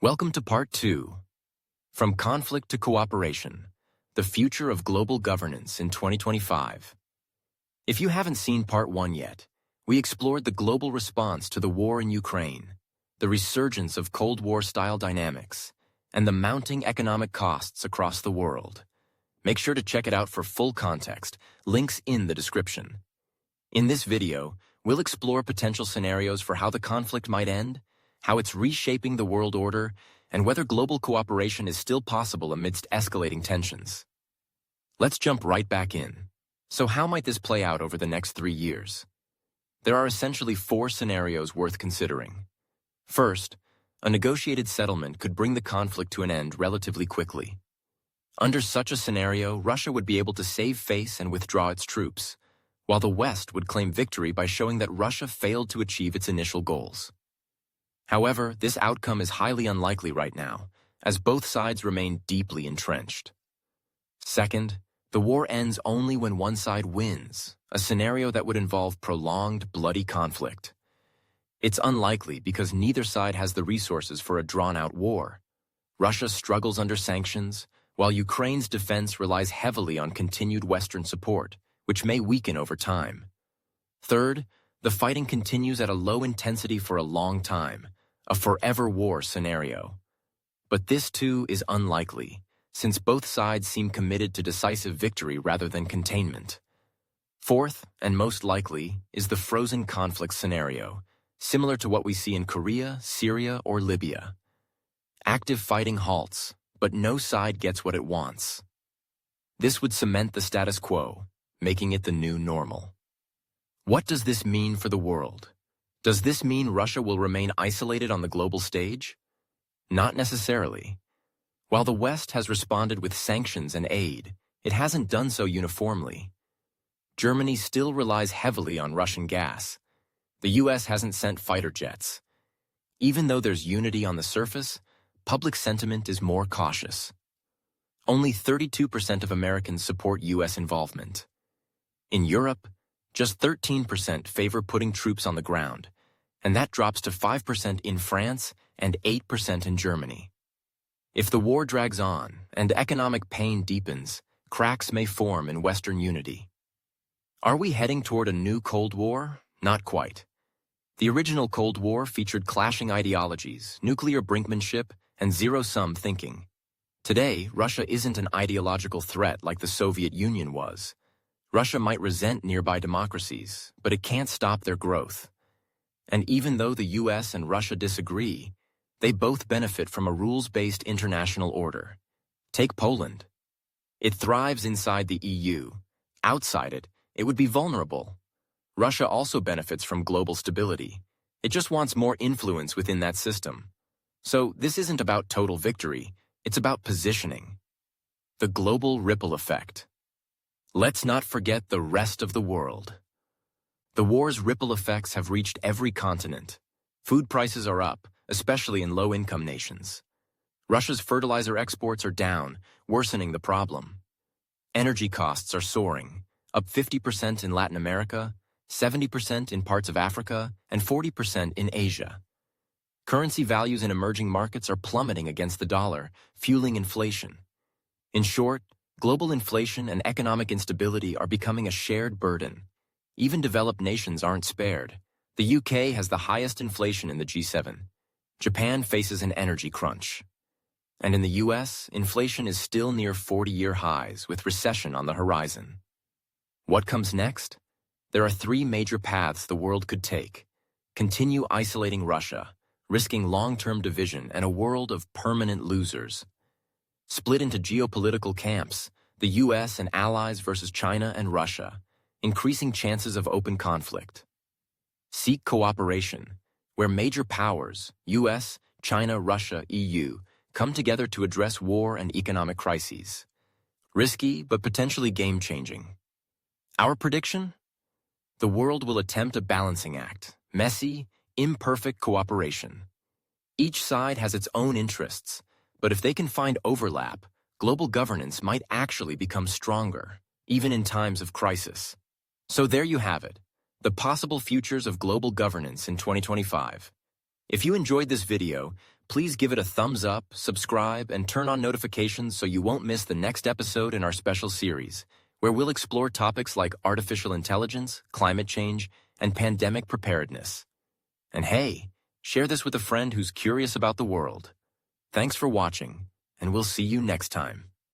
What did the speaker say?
Welcome to Part 2, From Conflict to Cooperation, the Future of Global Governance in 2025. If you haven't seen Part 1 yet, we explored the global response to the war in Ukraine, the resurgence of Cold War-style dynamics, and the mounting economic costs across the world. Make sure to check it out for full context, links in the description. In this video, we'll explore potential scenarios for how the conflict might end, how it's reshaping the world order, and whether global cooperation is still possible amidst escalating tensions. Let's jump right back in. So how might this play out over the next 3 years? There are essentially 4 scenarios worth considering. First, a negotiated settlement could bring the conflict to an end relatively quickly. Under such a scenario, Russia would be able to save face and withdraw its troops, while the West would claim victory by showing that Russia failed to achieve its initial goals. However, this outcome is highly unlikely right now, as both sides remain deeply entrenched. Second, the war ends only when one side wins, a scenario that would involve prolonged, bloody conflict. It's unlikely because neither side has the resources for a drawn-out war. Russia struggles under sanctions, while Ukraine's defense relies heavily on continued Western support, which may weaken over time. Third, the fighting continues at a low intensity for a long time, a forever war scenario. But this too is unlikely, since both sides seem committed to decisive victory rather than containment. Fourth, and most likely, is the frozen conflict scenario, similar to what we see in Korea, Syria, or Libya. Active fighting halts, but no side gets what it wants. This would cement the status quo, making it the new normal. What does this mean for the world? Does this mean Russia will remain isolated on the global stage? Not necessarily. While the West has responded with sanctions and aid, it hasn't done so uniformly. Germany still relies heavily on Russian gas. The US hasn't sent fighter jets. Even though there's unity on the surface, public sentiment is more cautious. Only 32% of Americans support US involvement. In Europe, just 13% favor putting troops on the ground, and that drops to 5% in France and 8% in Germany. If the war drags on and economic pain deepens, cracks may form in Western unity. Are we heading toward a new Cold War? Not quite. The original Cold War featured clashing ideologies, nuclear brinkmanship, and zero-sum thinking. Today, Russia isn't an ideological threat like the Soviet Union was. Russia might resent nearby democracies, but it can't stop their growth. And even though the US and Russia disagree, they both benefit from a rules-based international order. Take Poland. It thrives inside the EU. Outside it, it would be vulnerable. Russia also benefits from global stability. It just wants more influence within that system. So this isn't about total victory, it's about positioning. The global ripple effect. Let's not forget the rest of the world. The war's ripple effects have reached every continent. Food prices are up, especially in low-income nations. Russia's fertilizer exports are down, worsening the problem. Energy costs are soaring, up 50% in Latin America, 70% in parts of Africa, and 40% in Asia. Currency values in emerging markets are plummeting against the dollar, fueling inflation. In short, global inflation and economic instability are becoming a shared burden. Even developed nations aren't spared. The UK has the highest inflation in the G7. Japan faces an energy crunch. And in the US, inflation is still near 40-year highs, with recession on the horizon. What comes next? There are 3 major paths the world could take. Continue isolating Russia, risking long-term division and a world of permanent losers. Split into geopolitical camps, the US and allies versus China and Russia, increasing chances of open conflict. Seek cooperation, where major powers, US, China, Russia, EU, come together to address war and economic crises. Risky, but potentially game-changing. Our prediction? The world will attempt a balancing act, messy, imperfect cooperation. Each side has its own interests, but if they can find overlap, global governance might actually become stronger, even in times of crisis. So there you have it, the possible futures of global governance in 2025. If you enjoyed this video, Please give it a thumbs up, subscribe, and turn on notifications so you won't miss the next episode in our special series, where we'll explore topics like artificial intelligence, climate change, and pandemic preparedness. And hey, share this with a friend who's curious about the world. Thanks for watching, and we'll see you next time.